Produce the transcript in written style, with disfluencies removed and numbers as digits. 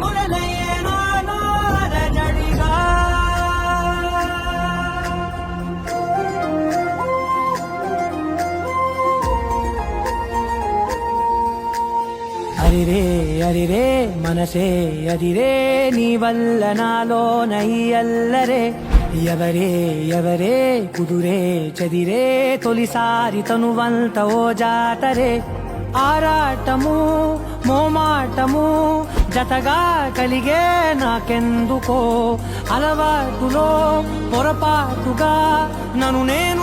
మొదలయ్యే నాలో అలజడిగా. అరిరే అరిరే మనసే అదిరే నీ వల్ల నాలో నయ్యల్లరే. ఎవరే ఎవరే కుదురే చదిరే తొలిసారి తనువంత ఓ జాతరే. ఆరాటము మోమాటము జతగా కలిగే నాకెందుకో. అలవాటులో పొరపాటుగా నన్ను నేను